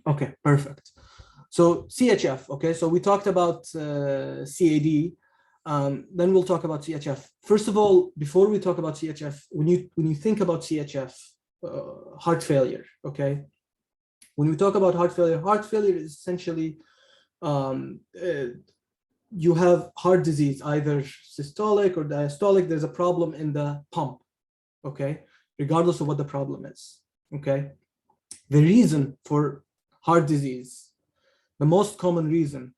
Okay, perfect. So CHF, okay, so we talked about CAD, then we'll talk about CHF. First of all, before we talk about CHF, when you think about CHF, heart failure, okay? When we talk about heart failure is essentially you have heart disease, either systolic or diastolic. There's a problem in the pump, okay? Regardless of what the problem is, okay? The reason for heart disease, the most common reason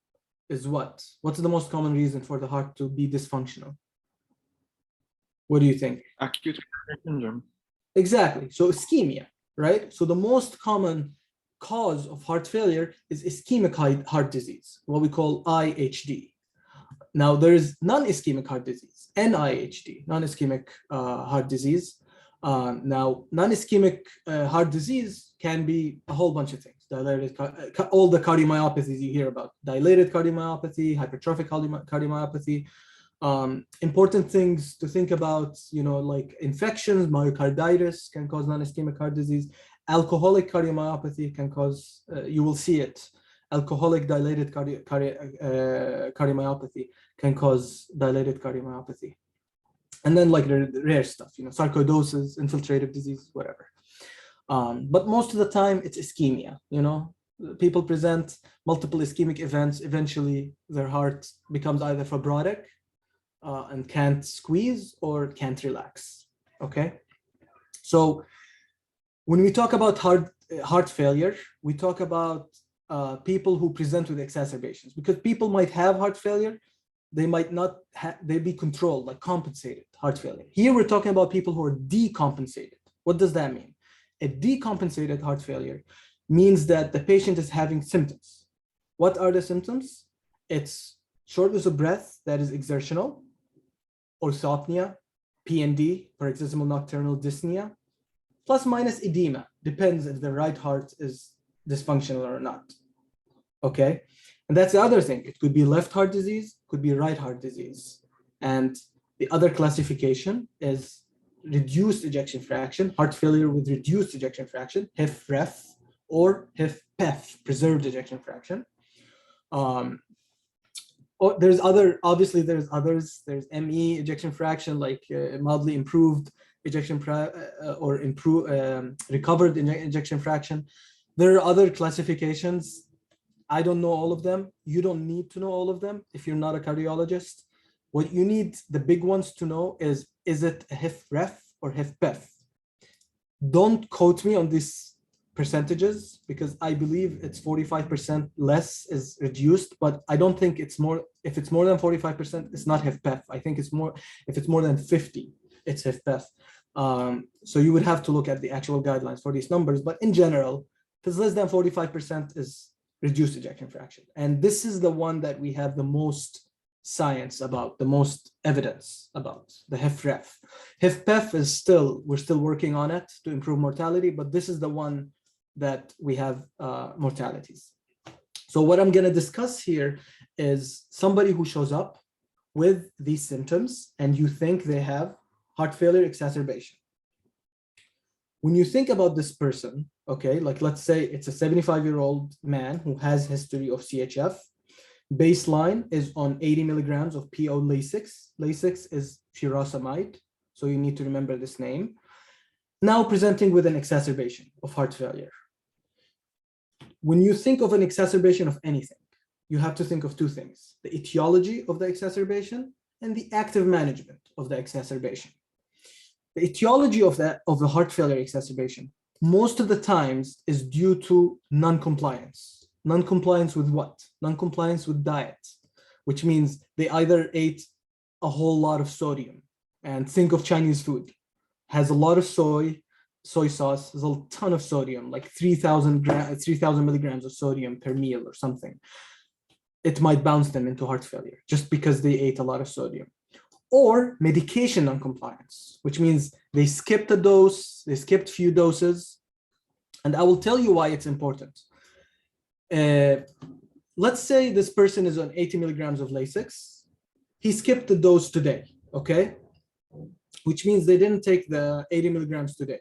is what? What's the most common reason for the heart to be dysfunctional? What do you think? Acute syndrome. Exactly. So ischemia, right? So the most common cause of heart failure is ischemic heart disease, what we call IHD. Now there is non-ischemic heart disease, NIHD, non-ischemic heart disease. Now non-ischemic heart disease can be a whole bunch of things. Dilated, all the cardiomyopathies you hear about, dilated cardiomyopathy, hypertrophic cardiomyopathy. Important things to think about, like infections, myocarditis can cause non-ischemic heart disease. Alcoholic cardiomyopathy can cause, you will see it, alcoholic dilated cardiomyopathy can cause dilated cardiomyopathy. And then like the rare stuff, sarcoidosis, infiltrative disease, whatever. But most of the time it's ischemia, people present multiple ischemic events. Eventually their heart becomes either fibrotic and can't squeeze or can't relax, okay? So when we talk about heart failure, we talk about people who present with exacerbations, because people might have heart failure, they might not they be controlled, like compensated heart failure. Here we're talking about people who are decompensated. What does that mean? A decompensated heart failure means that the patient is having symptoms. What are the symptoms? It's shortness of breath that is exertional, orthopnea, PND, paroxysmal nocturnal dyspnea, plus minus edema, depends if the right heart is dysfunctional or not, okay? And that's the other thing. It could be left heart disease, could be right heart disease. And the other classification is reduced ejection fraction, heart failure with reduced ejection fraction, HIF-REF, or HIF-PEF, preserved ejection fraction. There's others, there's ME ejection fraction, like mildly improved ejection or recovered ejection fraction. There are other classifications. I don't know all of them. You don't need to know all of them if you're not a cardiologist. What you need, the big ones to know is it a HIF-REF or HIF-PEF? Don't quote me on these percentages, because I believe it's 45% less is reduced, but I don't think it's more. If it's more than 45%, it's not HIF-PEF. I think it's more, if it's more than 50, it's HIF-PEF. So you would have to look at the actual guidelines for these numbers, but in general, if it's less than 45% is reduced ejection fraction. And this is the one that we have the most science about, the most evidence about, the HIF-REF. HIF-PEF is we're still working on it to improve mortality, but this is the one that we have mortalities. So what I'm going to discuss here is somebody who shows up with these symptoms and you think they have heart failure exacerbation. When you think about this person, okay, like let's say it's a 75-year-old man who has history of CHF. Baseline is on 80 milligrams of PO Lasix. Lasix is furosemide, so you need to remember this name. Now presenting with an exacerbation of heart failure. When you think of an exacerbation of anything, you have to think of two things: the etiology of the exacerbation and the active management of the exacerbation. The etiology of the heart failure exacerbation most of the times is due to non-compliance. Non-compliance with what? Non-compliance with diet, which means they either ate a whole lot of sodium, and think of Chinese food, has a lot of soy sauce, has a ton of sodium, like 3,000 milligrams of sodium per meal or something. It might bounce them into heart failure just because they ate a lot of sodium. Or medication non-compliance, which means they skipped a dose, they skipped few doses. And I will tell you why it's important. Let's say this person is on 80 milligrams of Lasix. He skipped the dose today, okay? Which means they didn't take the 80 milligrams today.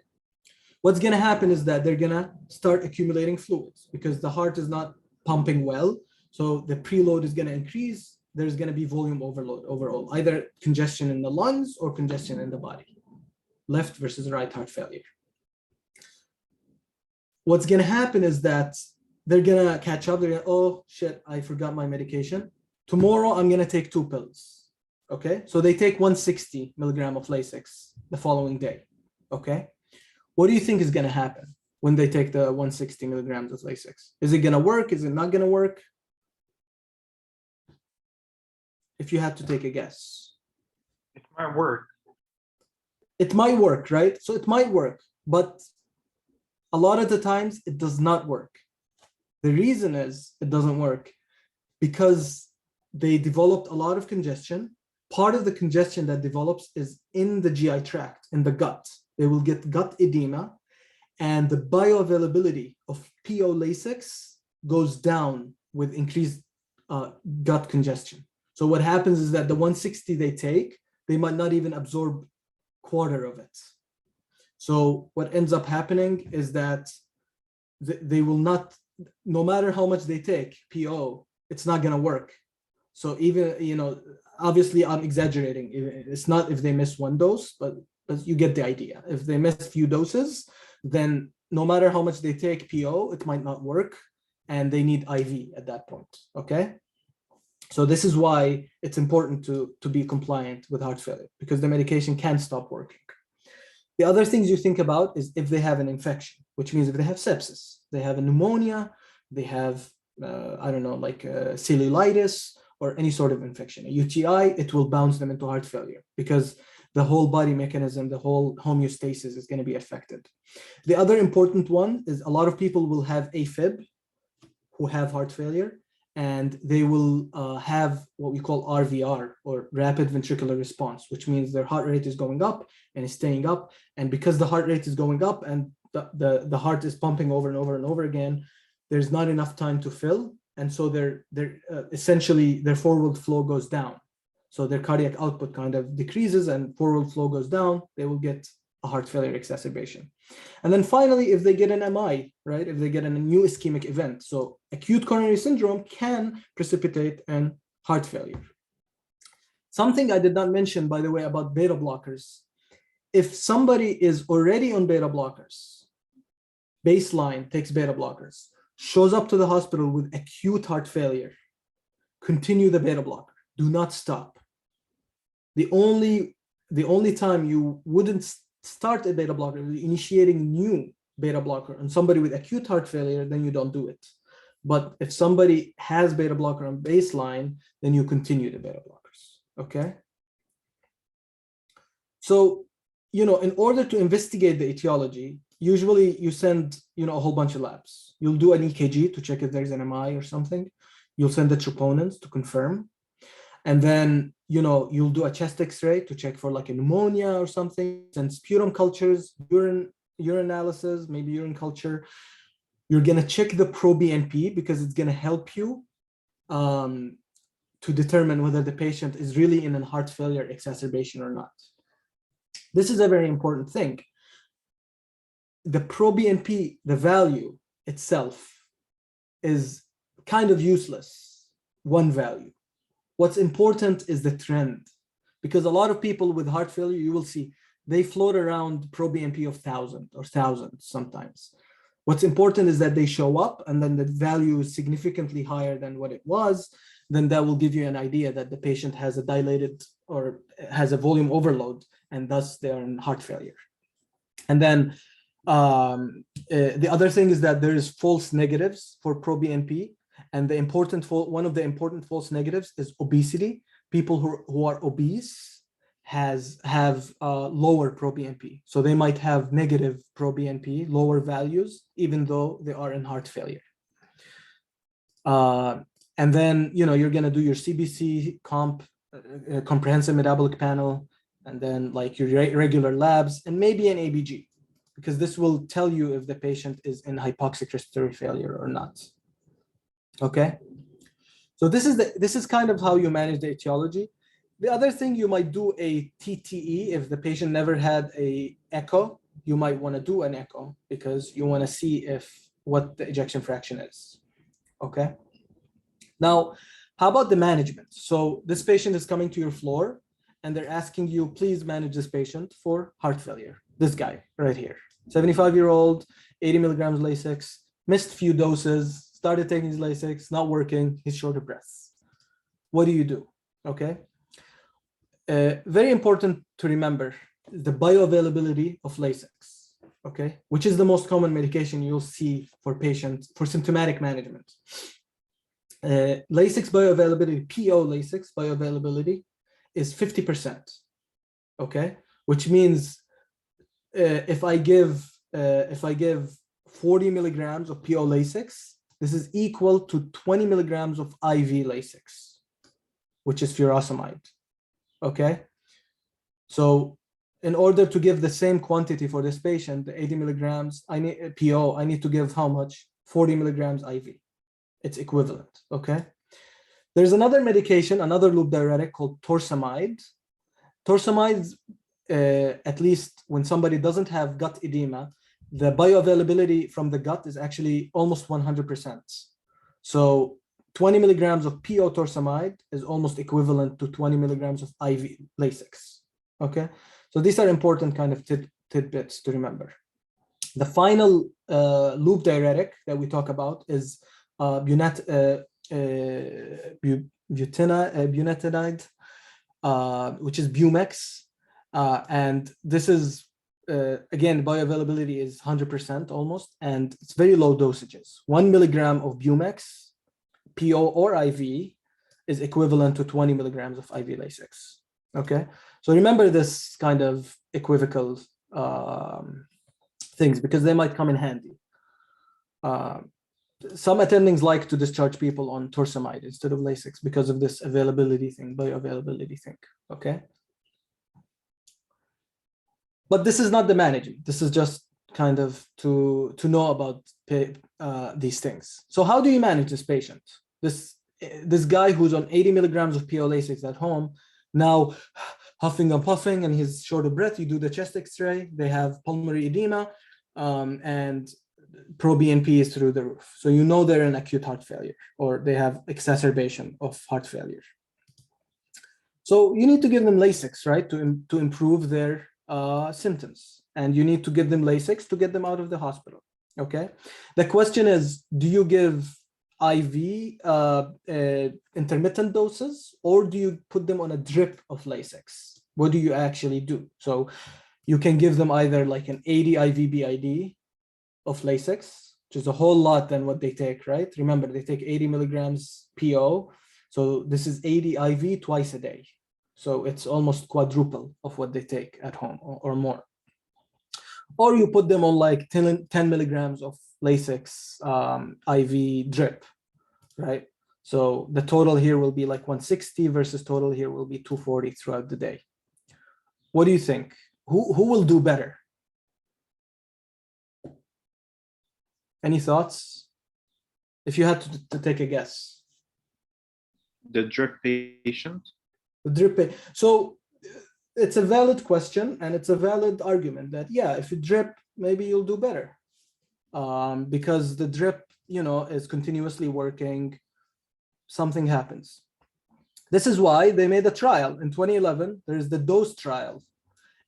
what's going to happen is that they're going to start accumulating fluids because the heart is not pumping well. So the preload is going to increase. There's going to be volume overload overall, either congestion in the lungs or congestion in the body, left versus right heart failure. What's going to happen is that they're going to catch up. They're going to, oh shit, I forgot my medication. Tomorrow I'm going to take 2 pills. Okay. So they take 160 milligram of Lasix the following day. Okay. What do you think is going to happen when they take the 160 milligrams of Lasix? Is it going to work? Is it not going to work? If you had to take a guess. It might work. It might work, right? So it might work, but a lot of the times it does not work. The reason is it doesn't work because they developed a lot of congestion. Part of the congestion that develops is in the GI tract, in the gut. They will get gut edema, and the bioavailability of PO Lasix goes down with increased gut congestion. So what happens is that the 160 they take, they might not even absorb quarter of it. So what ends up happening is that they will not, no matter how much they take PO, it's not going to work. So even, you know, obviously I'm exaggerating. It's not if they miss 1 dose, but you get the idea. If they miss a few doses, then no matter how much they take PO, it might not work, and they need IV at that point, okay? So this is why it's important to be compliant with heart failure, because the medication can stop working. The other things you think about is if they have an infection, which means if they have sepsis, they have a pneumonia, they have, I don't know, like cellulitis or any sort of infection, a UTI, it will bounce them into heart failure because the whole body mechanism, the whole homeostasis is going to be affected. The other important one is a lot of people will have AFib who have heart failure, and they will have what we call RVR, or rapid ventricular response, which means their heart rate is going up and is staying up. And because the heart rate is going up and the heart is pumping over and over and over again, there's not enough time to fill. And so essentially their forward flow goes down. So their cardiac output kind of decreases and forward flow goes down. They will get a heart failure exacerbation. And then finally, if they get an MI, right, if they get a new ischemic event, so acute coronary syndrome can precipitate an heart failure. Something I did not mention, by the way, about beta blockers. If somebody is already on beta blockers, baseline takes beta blockers, shows up to the hospital with acute heart failure, continue the beta blocker. Do not stop. The only time you wouldn't start a beta blocker, initiating new beta blocker on somebody with acute heart failure, then you don't do it. But if somebody has beta blocker on baseline, then you continue the beta blockers, okay? So, you know, in order to investigate the etiology, usually you send, you know, a whole bunch of labs. You'll do an EKG to check if there's an MI or something. You'll send the troponins to confirm. And then, you know, you'll do a chest X-ray to check for like a pneumonia or something, and sputum cultures, urine analysis, maybe urine culture. You're going to check the pro-BNP because it's going to help you to determine whether the patient is really in a heart failure exacerbation or not. This is a very important thing. The pro-BNP, the value itself, is kind of useless, one value. What's important is the trend, because a lot of people with heart failure, you will see, they float around pro-BNP of 1,000 or thousands sometimes. What's important is that they show up, and then the value is significantly higher than what it was. Then that will give you an idea that the patient has a dilated or has a volume overload, and thus they are in heart failure. And then the other thing is that there is false negatives for pro-BNP. And one of the important false negatives is obesity. People who are obese have lower pro-BNP. So they might have negative pro-BNP, lower values, even though they are in heart failure. And then, you know, you're going to do your CBC comprehensive metabolic panel, and then like your regular labs, and maybe an ABG, because this will tell you if the patient is in hypoxic respiratory failure or not. Okay, so this is kind of how you manage the etiology. The other thing, you might do a TTE if the patient never had a echo you might want to do an echo because you want to see what the ejection fraction is. Okay. Now, how about the management? So this patient is coming to your floor and they're asking you, please manage this patient for heart failure. This guy right here, 75-year-old, 80 milligrams Lasix, missed few doses, started taking his Lasix, not working, he's short of breath. What do you do? Okay. Very important to remember the bioavailability of Lasix, okay, which is the most common medication you'll see for patients for symptomatic management. Lasix bioavailability, PO Lasix bioavailability is 50%, okay, which means if I give 40 milligrams of PO Lasix, this is equal to 20 milligrams of IV Lasix, which is furosemide. Okay, so in order to give the same quantity for this patient, the 80 milligrams, I need to give how much? 40 milligrams IV. It's equivalent. Okay. There's another medication, another loop diuretic called Torsamide. Torsamide, at least when somebody doesn't have gut edema, the bioavailability from the gut is actually almost 100%. So 20 milligrams of PO Torsamide is almost equivalent to 20 milligrams of IV Lasix. Okay, so these are important kind of tidbits to remember. The final loop diuretic that we talk about is butanide, which is Bumex, and this is again, bioavailability is 100% almost, and it's very low dosages. 1 milligram of Bumex, PO or IV, is equivalent to 20 milligrams of IV Lasix. Okay, so remember this kind of equivocal things because they might come in handy. Some attendings like to discharge people on Torsamide instead of Lasix because of this availability thing, bioavailability thing. Okay, but this is not the management. This is just kind of to know about these things. So how do you manage this patient? This guy who's on 80 milligrams of PO Lasix at home, now huffing and puffing, and he's short of breath. You do the chest X-ray. They have pulmonary edema, and pro-BNP is through the roof. So you know they're in acute heart failure or they have exacerbation of heart failure. So you need to give them Lasix, right, to improve their symptoms, and you need to give them Lasix to get them out of the hospital. Okay. The question is, do you give IV intermittent doses, or do you put them on a drip of Lasix? What do you actually do? So you can give them either like an 80 IV BID of Lasix, which is a whole lot than what they take, right? Remember, they take 80 milligrams PO. So this is 80 IV twice a day. So it's almost quadruple of what they take at home or more. Or you put them on like 10 milligrams of Lasix IV drip, right? So the total here will be like 160 versus total here will be 240 throughout the day. What do you think? Who will do better? Any thoughts? If you had to take a guess. The drip patient. The drip. So it's a valid question, and it's a valid argument that, yeah, if you drip, maybe you'll do better. Because the drip, is continuously working, something happens. This is why they made a trial in 2011. There's the dose trial,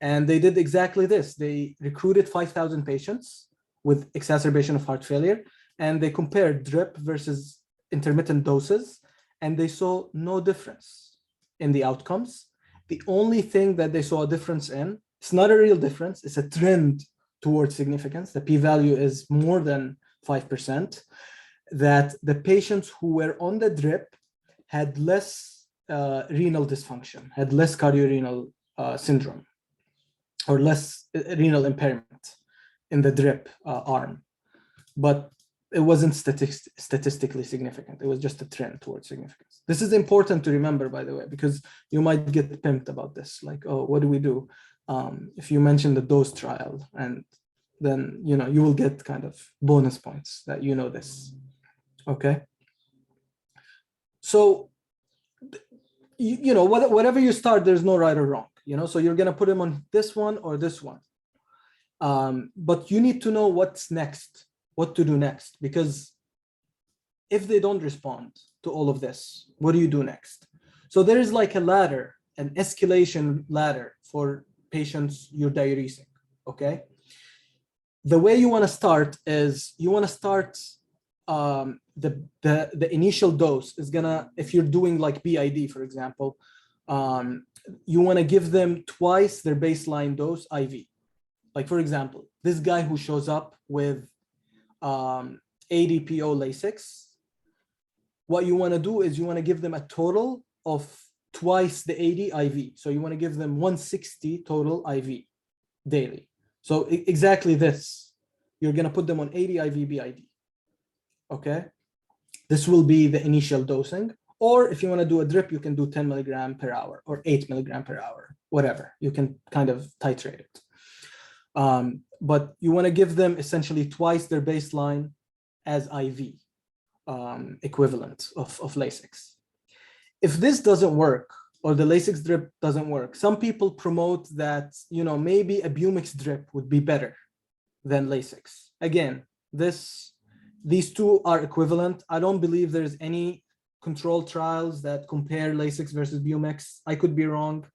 and they did exactly this. They recruited 5,000 patients with exacerbation of heart failure, and they compared drip versus intermittent doses, and they saw no difference in the outcomes. The only thing that they saw a difference in, it's not a real difference, it's a trend towards significance. The p-value is more than 5%, that the patients who were on the drip had less renal dysfunction, had less cardiorenal syndrome, or less renal impairment in the drip arm. But it wasn't statistically significant. It was just a trend towards significance. This is important to remember, by the way, because you might get pimped about this. Like, oh, what do we do? If you mention the dose trial, and then, you will get kind of bonus points that this. Okay. So, whatever you start, there's no right or wrong, so you're going to put them on this one or this one. But you need to know what's next, what to do next, because if they don't respond to all of this, what do you do next? So there is like a ladder, an escalation ladder for patients you're diuresing, okay? The way you want to start is you want to start the initial dose is gonna, if you're doing like BID, for example, you want to give them twice their baseline dose IV. Like, for example, this guy who shows up with ADPO Lasix, what you want to do is you want to give them a total of twice the 80 IV. So you want to give them 160 total IV daily. So exactly this, you're going to put them on 80 IV BID. Okay. This will be the initial dosing. Or if you want to do a drip, you can do 10 milligram per hour or 8 milligram per hour, whatever. You can kind of titrate it. But you want to give them essentially twice their baseline as IV equivalent of Lasix. If this doesn't work, or the Lasix drip doesn't work, some people promote that, you know, maybe a Bumix drip would be better than Lasix. Again, these two are equivalent. I don't believe there's any controlled trials that compare Lasix versus Bumix. I could be wrong.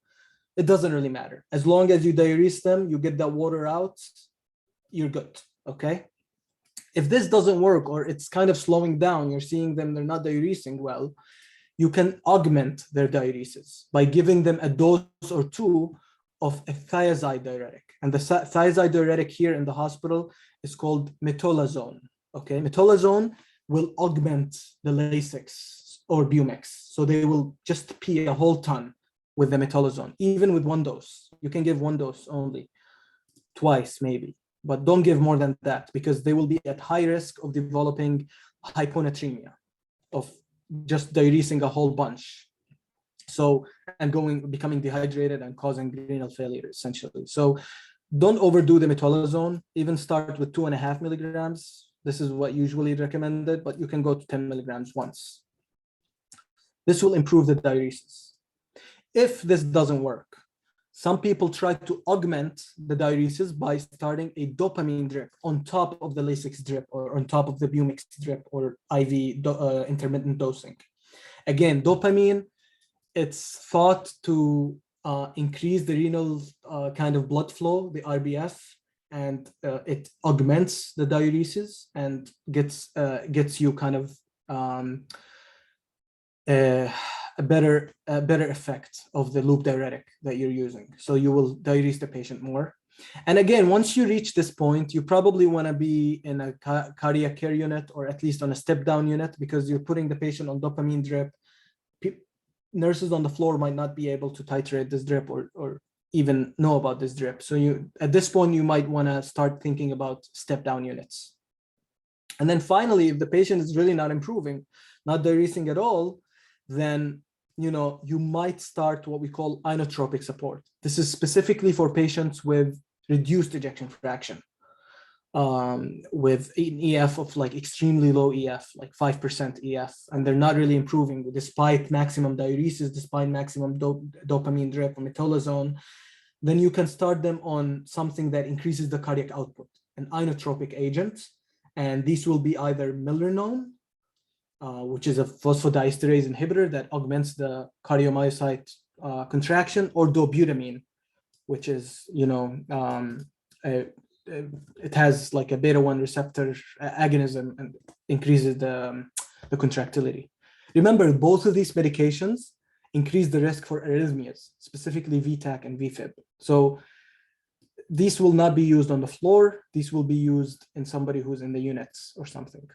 It doesn't really matter. As long as you diurese them, you get that water out, you're good, okay? If this doesn't work, or it's kind of slowing down, you're seeing them, they're not diuresing well, you can augment their diuresis by giving them a dose or two of a thiazide diuretic. And the thiazide diuretic here in the hospital is called metolazone, okay? Metolazone will augment the Lasix or Bumix. So they will just pee a whole ton with the metolazone, even with one dose. You can give one dose only, twice maybe, but don't give more than that, because they will be at high risk of developing hyponatremia, of just diuresing a whole bunch. So, and becoming dehydrated and causing renal failure, essentially. So don't overdo the metolazone, even start with 2.5 milligrams. This is what usually recommended, but you can go to 10 milligrams once. This will improve the diuresis. If this doesn't work, some people try to augment the diuresis by starting a dopamine drip on top of the Lasix drip, or on top of the Bumix drip, or IV intermittent dosing. Again, dopamine, it's thought to increase the renal kind of blood flow, the RBF, and it augments the diuresis and gets you kind of a better effect of the loop diuretic that you're using. So you will diurese the patient more. And again, once you reach this point, you probably want to be in a cardiac care unit, or at least on a step down unit, because you're putting the patient on dopamine drip. Nurses on the floor might not be able to titrate this drip, or even know about this drip. So you, at this point, you might want to start thinking about step down units. And then finally, if the patient is really not improving, not diuresing at all, then you might start what we call inotropic support. This is specifically for patients with reduced ejection fraction, with an EF of like extremely low EF, like 5% EF, and they're not really improving despite maximum diuresis, despite maximum dopamine drip or metolazone. Then you can start them on something that increases the cardiac output, an inotropic agent, and these will be either milrinone, which is a phosphodiesterase inhibitor that augments the cardiomyocyte contraction, or dobutamine, which is, it has like a beta-1 receptor agonism and increases the contractility. Remember, both of these medications increase the risk for arrhythmias, specifically VTAC and VFib. So these will not be used on the floor. These will be used in somebody who's in the units or something.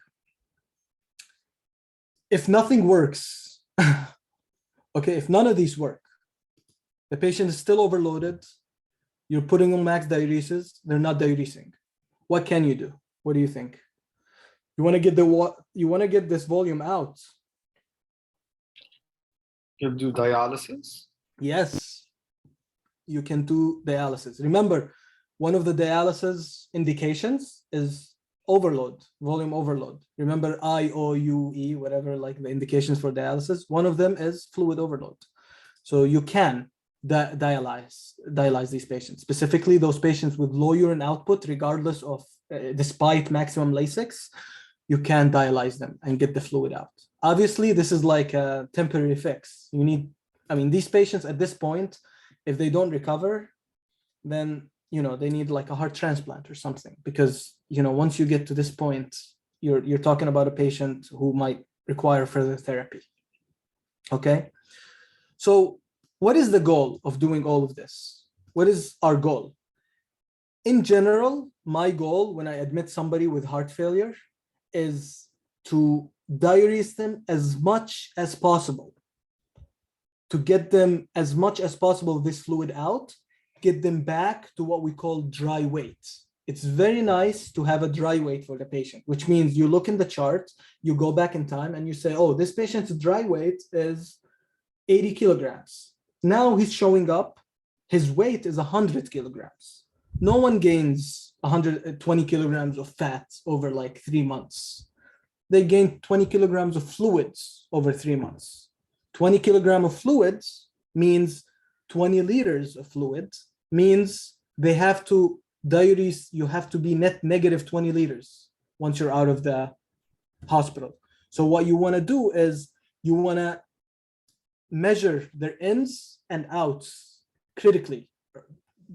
If nothing works, okay, if none of these work, the patient is still overloaded, you're putting on max diuresis, they're not diuresing. What can you do? What do you think? You want to get this volume out. You do dialysis? Yes, you can do dialysis. Remember, one of the dialysis indications is overload, volume overload. Remember IOUE, whatever, like the indications for dialysis. One of them is fluid overload. So you can dialyze these patients, specifically those patients with low urine output, regardless of, despite maximum Lasix, you can dialyze them and get the fluid out. Obviously, this is like a temporary fix. These patients at this point, if they don't recover, then, they need like a heart transplant or something, because, once you get to this point, you're talking about a patient who might require further therapy. Okay. So what is the goal of doing all of this? What is our goal? In general, my goal when I admit somebody with heart failure is to diurese them as much as possible, to get them as much as possible this fluid out, get them back to what we call dry weight. It's very nice to have a dry weight for the patient, which means you look in the chart, you go back in time and you say, oh, this patient's dry weight is 80 kilograms. Now he's showing up, his weight is 100 kilograms. No one gains 120 kilograms of fat over like 3 months. They gain 20 kilograms of fluids over 3 months. 20 kilograms of fluids means 20 liters of fluid, means they have to diurese, you have to be net negative 20 liters once you're out of the hospital. So what you want to do is you want to measure their ins and outs critically,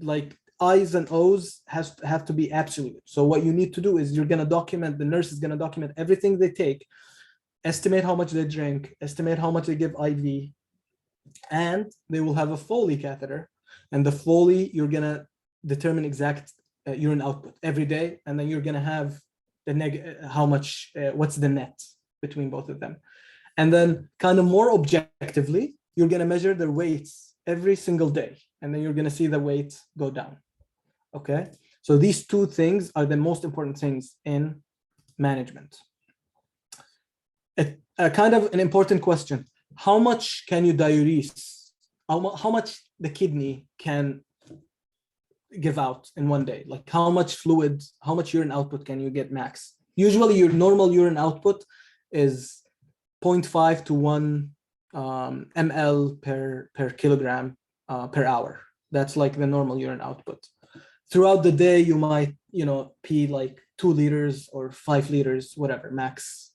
like I's and O's have to be absolute. So what you need to do is you're going to document, the nurse is going to document everything they take, estimate how much they drink, estimate how much they give IV, and they will have a Foley catheter. And the Foley, you're going to determine exact urine output every day. And then you're going to have the what's the net between both of them. And then kind of more objectively, you're going to measure their weights every single day. And then you're going to see the weight go down. Okay. So these two things are the most important things in management. A kind of an important question. How much can you diurese? How much the kidney can give out in one day? Like how much fluid, how much urine output can you get max? Usually your normal urine output is 0.5 to 1 ml per kilogram per hour. That's like the normal urine output. Throughout the day, you might, pee like 2 liters or 5 liters, whatever, max.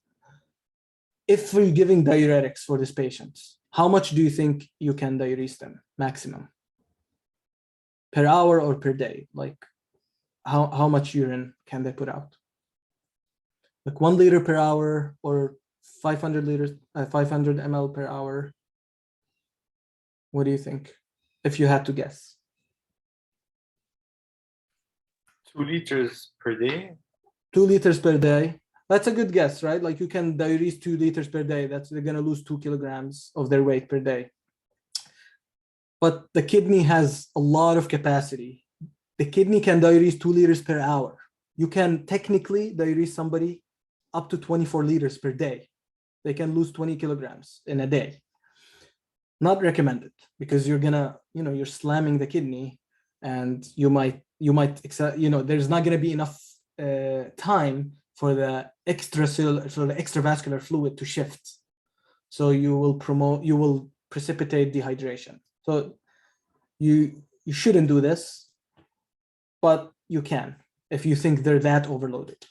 If we're giving diuretics for this patient, how much do you think you can diurese them maximum? Per hour or per day? Like how much urine can they put out? Like 1 liter per hour or 500 ml per hour? What do you think, if you had to guess? 2 liters per day. 2 liters per day. That's a good guess, right? Like you can diurese 2 liters per day. They're going to lose 2 kilograms of their weight per day. But the kidney has a lot of capacity. The kidney can diurese 2 liters per hour. You can technically diurese somebody up to 24 liters per day. They can lose 20 kilograms in a day. Not recommended, because you're gonna, you're slamming the kidney, and you might, there's not gonna be enough time for the extravascular fluid to shift. So you will precipitate dehydration. So you shouldn't do this, but you can if you think they're that overloaded.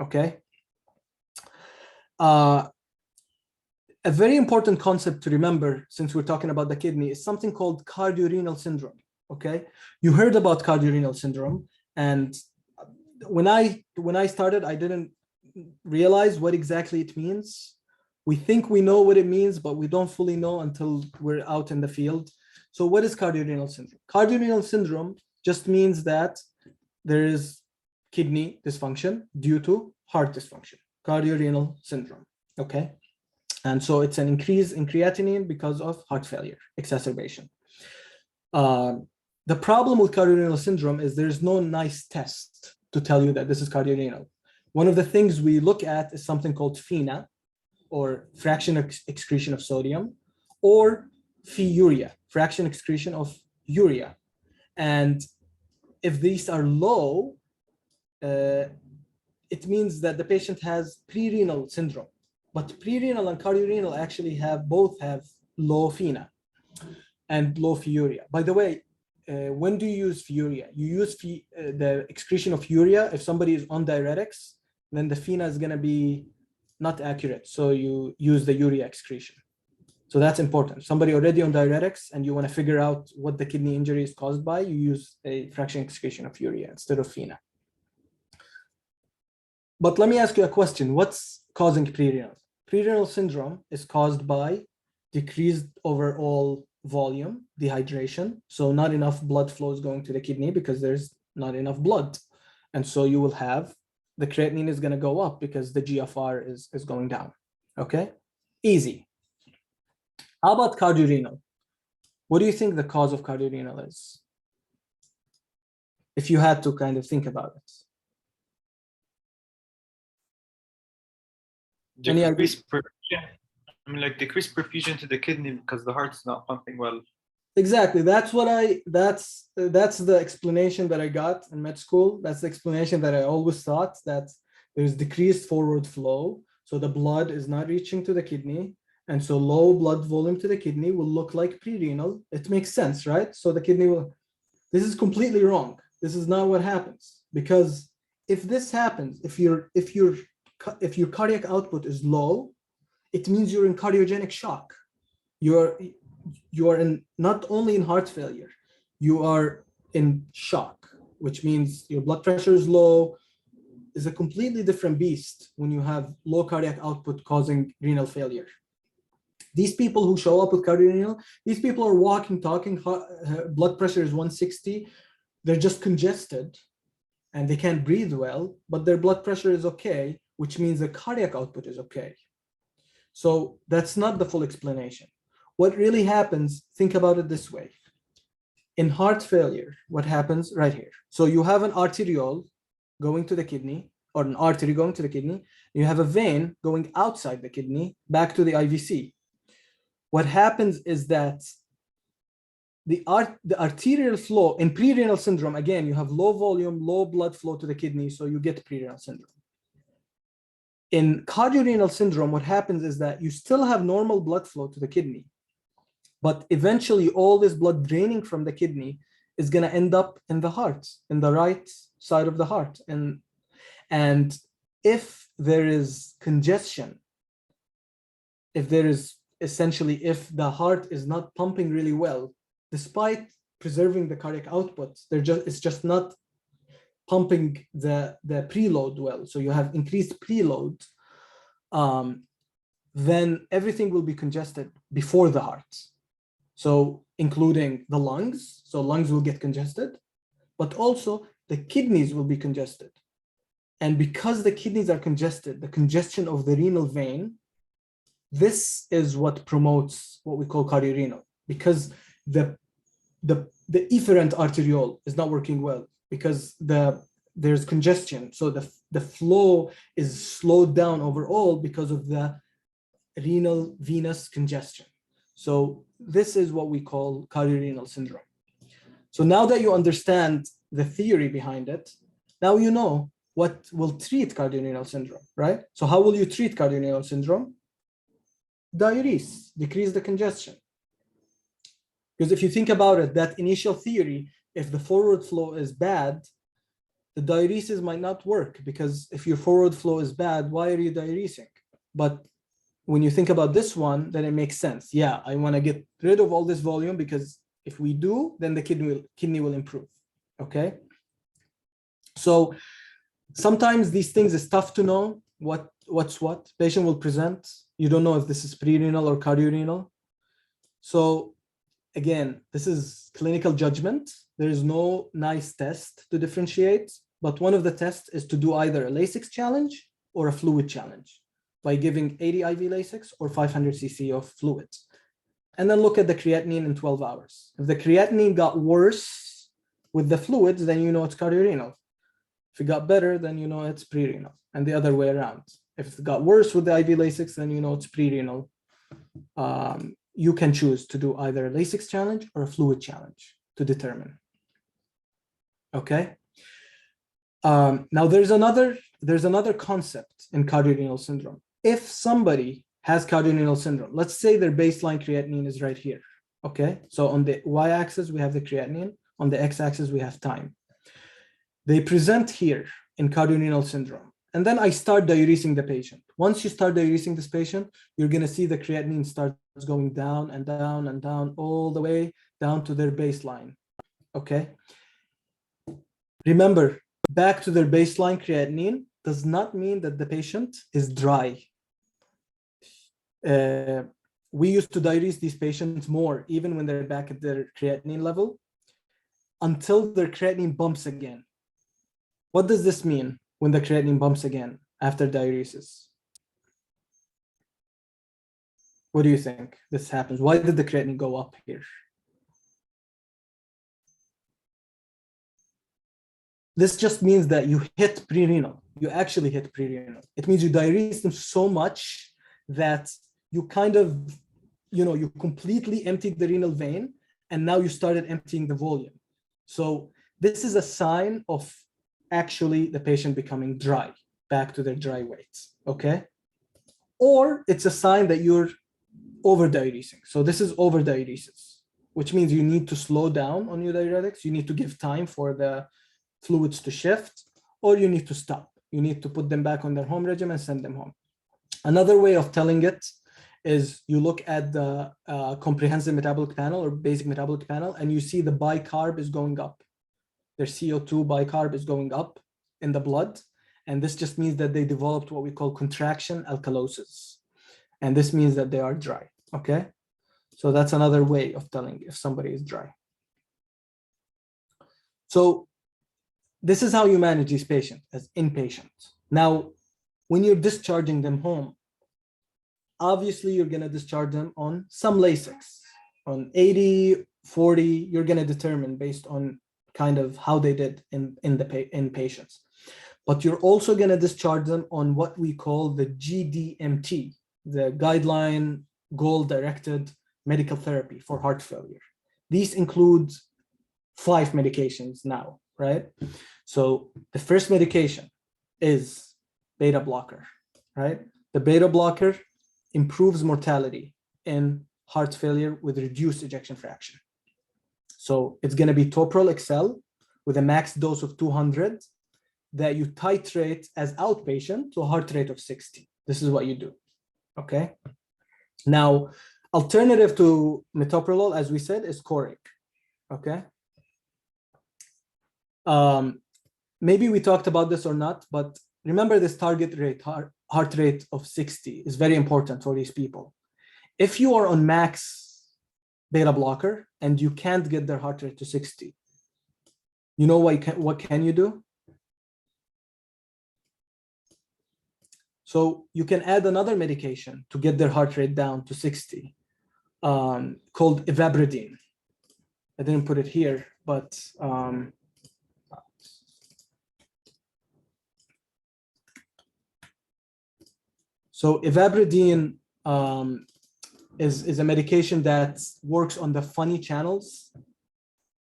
Okay. A very important concept to remember, since we're talking about the kidney, is something called Cardiorenal Syndrome. Okay, you heard about Cardiorenal Syndrome, and when I started, I didn't realize what exactly it means. We think we know what it means, but we don't fully know until we're out in the field. So what is Cardiorenal Syndrome? Cardiorenal Syndrome just means that there is kidney dysfunction due to heart dysfunction. Cardiorenal Syndrome. Okay. And so it's an increase in creatinine because of heart failure, exacerbation. The problem with cardiorenal syndrome is there's no nice test to tell you that this is cardiorenal. One of the things we look at is something called FeNA, or fraction excretion of sodium, or Phe-urea, fraction excretion of urea. And if these are low, it means that the patient has pre-renal syndrome. But pre-renal and cardiorenal actually both have low FeNA. and low urea. By the way, when do you use urea? You use the excretion of urea if somebody is on diuretics, then the FeNA is going to be not accurate. So you use the urea excretion. So that's important. Somebody already on diuretics and you want to figure out what the kidney injury is caused by, you use a fraction excretion of urea instead of FeNA. But let me ask you a question. What's causing pre-renal? Pre-renal syndrome is caused by decreased overall volume, dehydration. So not enough blood flow is going to the kidney because there's not enough blood. And so you will have, the creatinine is going to go up because the GFR is going down. Okay, easy. How about cardiorenal? What do you think the cause of cardiorenal is? If you had to kind of think about it. Decreased perfusion. I mean, like decreased perfusion to the kidney because the heart's not pumping well. Exactly. That's the explanation that I got in med school. That's the explanation that I always thought, that there's decreased forward flow. So the blood is not reaching to the kidney. And so low blood volume to the kidney will look like pre-renal. It makes sense, right? So the kidney will, this is completely wrong. This is not what happens, because if this happens, if your cardiac output is low, it means you're in cardiogenic shock. You are in, not only in heart failure, you are in shock, which means your blood pressure is low. Is a completely different beast when you have low cardiac output causing renal failure. These people who show up with cardiorenal, these people are walking, talking, blood pressure is 160. They're just congested and they can't breathe well, but their blood pressure is okay, which means the cardiac output is okay. So that's not the full explanation. What really happens, think about it this way. In heart failure, what happens right here? So you have an arteriole going to the kidney, or an artery going to the kidney. You have a vein going outside the kidney back to the IVC. What happens is that the arterial flow in pre-renal syndrome, again, you have low volume, low blood flow to the kidney, so you get pre-renal syndrome. In cardiorenal syndrome, what happens is that you still have normal blood flow to the kidney, but eventually all this blood draining from the kidney is going to end up in the heart, in the right side of the heart. And if there is congestion, if there is essentially, if the heart is not pumping really well, despite preserving the cardiac output, it's just not pumping the preload well. So you have increased preload, then everything will be congested before the heart. So including the lungs, so lungs will get congested, but also the kidneys will be congested. And because the kidneys are congested, the congestion of the renal vein, this is what promotes what we call cardiorenal, because the efferent arteriole is not working well because there's congestion. So the flow is slowed down overall because of the renal venous congestion. So this is what we call cardiorenal syndrome. So now that you understand the theory behind it, now you know what will treat cardiorenal syndrome, right? So how will you treat cardiorenal syndrome? Diurese, decrease the congestion. Because if you think about it, that initial theory, if the forward flow is bad, the diuresis might not work, because if your forward flow is bad, why are you diuresing? But when you think about this one, then it makes sense. Yeah, I want to get rid of all this volume, because if we do, then the kidney will improve. Okay. So sometimes these things is tough to know what's what. Patient will present. You don't know if this is pre-renal or cardiorenal. So again, this is clinical judgment. There is no nice test to differentiate, but one of the tests is to do either a Lasix challenge or a fluid challenge by giving 80 IV Lasix or 500 cc of fluid. And then look at the creatinine in 12 hours. If the creatinine got worse with the fluids, then you know it's cardiorenal. If it got better, then you know it's pre-renal, and the other way around. If it got worse with the IV Lasix, then you know it's pre-renal. You can choose to do either a Lasix challenge or a fluid challenge to determine. Okay. Now there's another concept in cardiorenal syndrome. If somebody has cardiorenal syndrome, let's say their baseline creatinine is right here. Okay, so on the y-axis, we have the creatinine. On the x-axis, we have time. They present here in Cardiorenal Syndrome. And then I start diuresing the patient. Once you start diuresing this patient, you're going to see the creatinine starts going down and down and down all the way down to their baseline. Okay. Remember, back to their baseline creatinine does not mean that the patient is dry. We used to diurese these patients more, even when they're back at their creatinine level, until their creatinine bumps again. What does this mean when the creatinine bumps again after diuresis? What do you think this happens? Why did the creatinine go up here? This just means that you hit pre-renal. You actually hit pre-renal. It means you diurese them so much that you kind of, you completely emptied the renal vein, and now you started emptying the volume. So this is a sign of actually the patient becoming dry, back to their dry weights, okay? Or it's a sign that you're over-diuresing. So this is over-diuresis, which means you need to slow down on your diuretics. You need to give time for the fluids to shift, or you need to stop. You need to put them back on their home regimen and send them home. Another way of telling it is you look at the comprehensive metabolic panel or basic metabolic panel, and you see the bicarb is going up. Their CO2 bicarb is going up in the blood. And this just means that they developed what we call contraction alkalosis. And this means that they are dry, okay? So that's another way of telling if somebody is dry. So this is how you manage these patients as inpatients. Now, when you're discharging them home, obviously you're gonna discharge them on some Lasix, on 80, 40, you're gonna determine based on kind of how they did in patients. But you're also gonna discharge them on what we call the GDMT, the guideline goal-directed medical therapy for heart failure. These include 5 medications now, right? So the first medication is beta blocker, right? The beta blocker improves mortality in heart failure with reduced ejection fraction. So it's going to be Metoprolol XL with a max dose of 200 that you titrate as outpatient to a heart rate of 60. This is what you do, okay? Now, alternative to Metoprolol, as we said, is Coric, okay? Maybe we talked about this or not, but remember this target rate, heart rate of 60 is very important for these people. If you are on max beta blocker and you can't get their heart rate to 60, you know what can you do? So you can add another medication to get their heart rate down to 60, called ivabradine. I didn't put it here, but so ivabradine is a medication that works on the funny channels,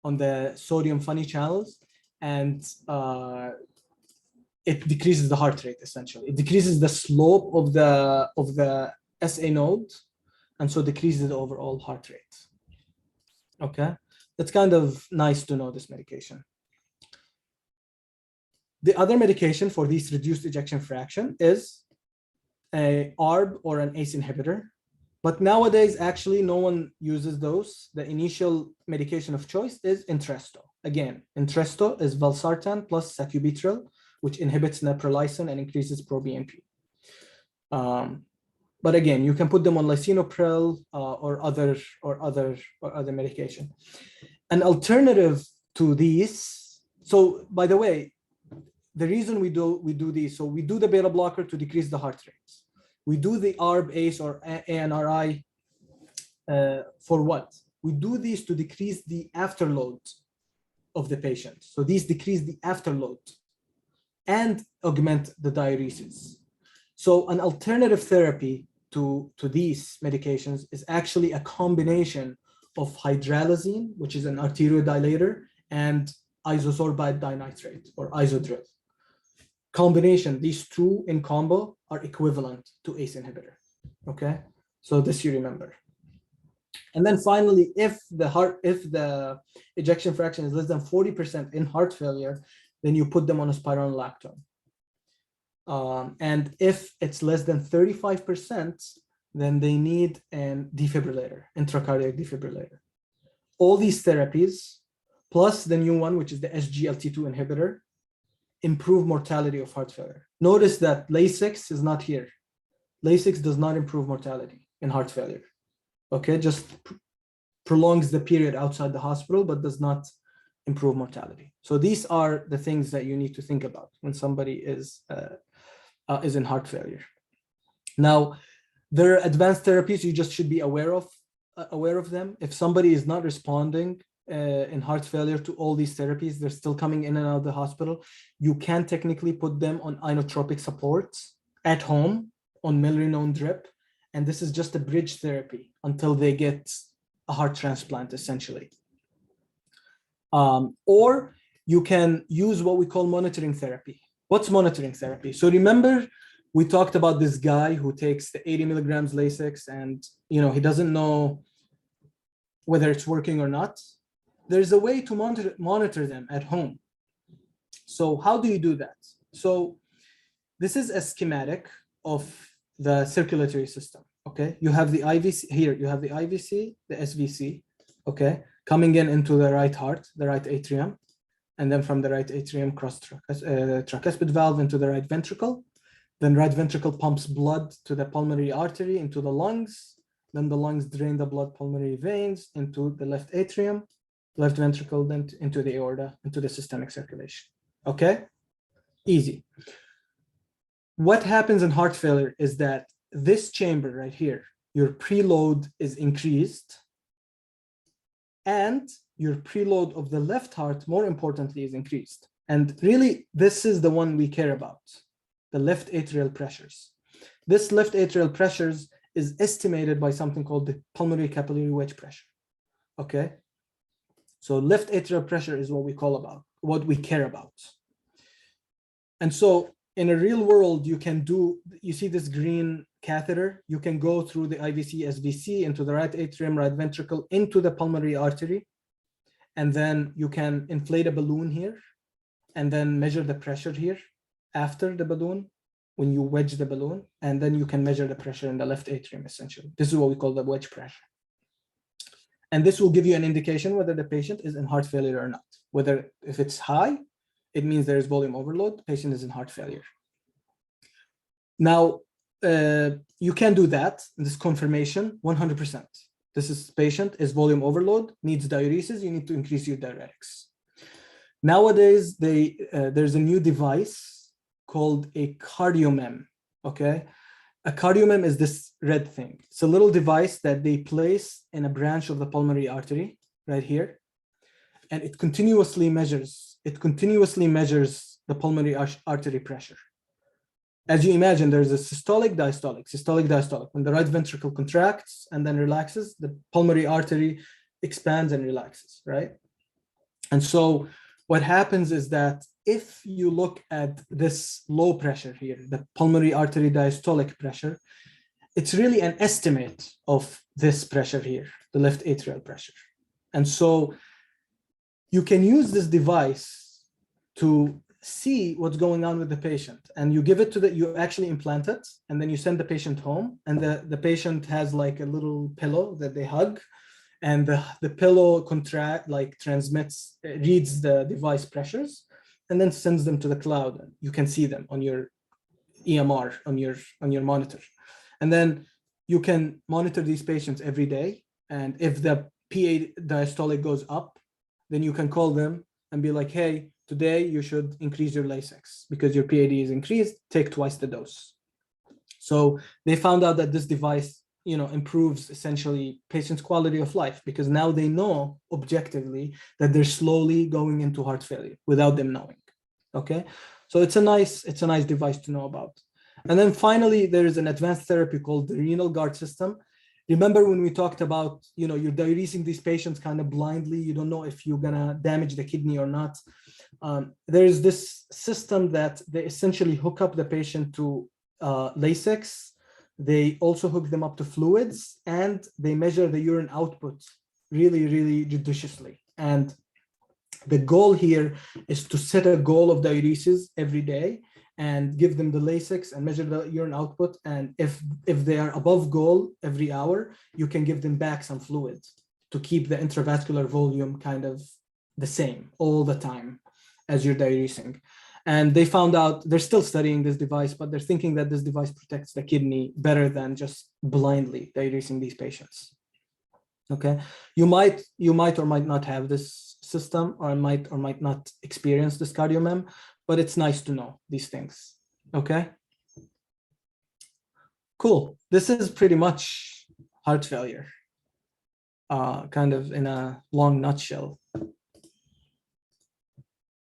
on the sodium funny channels, and it decreases the heart rate essentially. It decreases the slope of the SA node, and so decreases the overall heart rate. Okay, that's kind of nice to know this medication. The other medication for this reduced ejection fraction is a ARB or an ACE inhibitor, but nowadays actually no one uses those. The initial medication of choice is Entresto. Again, Entresto is valsartan plus sacubitril, which inhibits neprilysin and increases pro-BNP. But again, you can put them on lisinopril or other medication. An alternative to these. So by the way, the reason we do these, so we do the beta blocker to decrease the heart rates. We do the ARB, ACE, or ANRI for what? We do these to decrease the afterload of the patient. So these decrease the afterload and augment the diuresis. So an alternative therapy to these medications is actually a combination of hydralazine, which is an arteriodilator, and isosorbide dinitrate or isodril. Combination, these two in combo are equivalent to ACE inhibitor, okay? So this you remember. And then finally, if the ejection fraction is less than 40% in heart failure, then you put them on a spironolactone. And if it's less than 35%, then they need an defibrillator, intracardiac defibrillator. All these therapies, plus the new one, which is the SGLT2 inhibitor, improve mortality of heart failure. Notice that Lasix is not here. Lasix does not improve mortality in heart failure. Okay, just prolongs the period outside the hospital, but does not improve mortality. So these are the things that you need to think about when somebody is in heart failure. Now, there are advanced therapies you just should be aware of them. If somebody is not responding in heart failure to all these therapies, they're still coming in and out of the hospital, you can technically put them on inotropic support at home on milrinone drip. And this is just a bridge therapy until they get a heart transplant, essentially. Or you can use what we call monitoring therapy. What's monitoring therapy? So remember, we talked about this guy who takes the 80 milligrams Lasix and he doesn't know whether it's working or not. There's a way to monitor them at home. So how do you do that? So this is a schematic of the circulatory system. Okay, you have the IVC here, you have the IVC, the SVC, okay, coming into the right heart, the right atrium, and then from the right atrium cross tricuspid valve into the right ventricle. Then right ventricle pumps blood to the pulmonary artery into the lungs. Then the lungs drain the blood pulmonary veins into the left atrium, left ventricle, then into the aorta, into the systemic circulation. Okay, easy. What happens in heart failure is that this chamber right here, your preload is increased, and your preload of the left heart, more importantly, is increased. And really, this is the one we care about, the left atrial pressures. This left atrial pressures is estimated by something called the pulmonary capillary wedge pressure. Okay, so left atrial pressure is what we care about. And so in a real world, you see this green catheter, you can go through the IVC, SVC into the right atrium, right ventricle, into the pulmonary artery. And then you can inflate a balloon here and then measure the pressure here after the balloon when you wedge the balloon. And then you can measure the pressure in the left atrium, essentially. This is what we call the wedge pressure. And this will give you an indication whether the patient is in heart failure or not. Whether if it's high, it means there is volume overload, the patient is in heart failure. Now, you can do that, this confirmation, 100%. This patient is volume overload, needs diuresis, you need to increase your diuretics. Nowadays, there's a new device called a cardiomem, okay? A cardiomem is this red thing. It's a little device that they place in a branch of the pulmonary artery, right here. And it continuously measures the pulmonary artery pressure. As you imagine, there's a systolic, diastolic. When the right ventricle contracts and then relaxes, the pulmonary artery expands and relaxes, right? And so what happens is that if you look at this low pressure here, the pulmonary artery diastolic pressure, it's really an estimate of this pressure here, the left atrial pressure. And so you can use this device to see what's going on with the patient, and you give it to you actually implant it, and then you send the patient home, and the patient has like a little pillow that they hug, and the pillow transmits, reads the device pressures, and then sends them to the cloud. You can see them on your EMR, on your monitor. And then you can monitor these patients every day, and if the PA diastolic goes up, then you can call them and be like, hey, today you should increase your Lasix because your PAD is increased, take twice the dose. So they found out that this device, improves essentially patients' quality of life, because now they know objectively that they're slowly going into heart failure without them knowing. Okay, so it's a nice device to know about. And then finally, there is an advanced therapy called the renal guard system. Remember when we talked about, you're diuresing these patients kind of blindly, you don't know if you're gonna damage the kidney or not. There is this system that they essentially hook up the patient to Lasix, They also hook them up to fluids, and they measure the urine output really, really judiciously. And the goal here is to set a goal of diuresis every day and give them the Lasix and measure the urine output. And if they are above goal every hour, you can give them back some fluids to keep the intravascular volume kind of the same all the time as you're diuresing. And they found out, they're still studying this device, but they're thinking that this device protects the kidney better than just blindly diuresing these patients. Okay, you might or might not have this system, or might not experience this CardioMem, but it's nice to know these things. Okay, cool. This is pretty much heart failure, kind of in a long nutshell.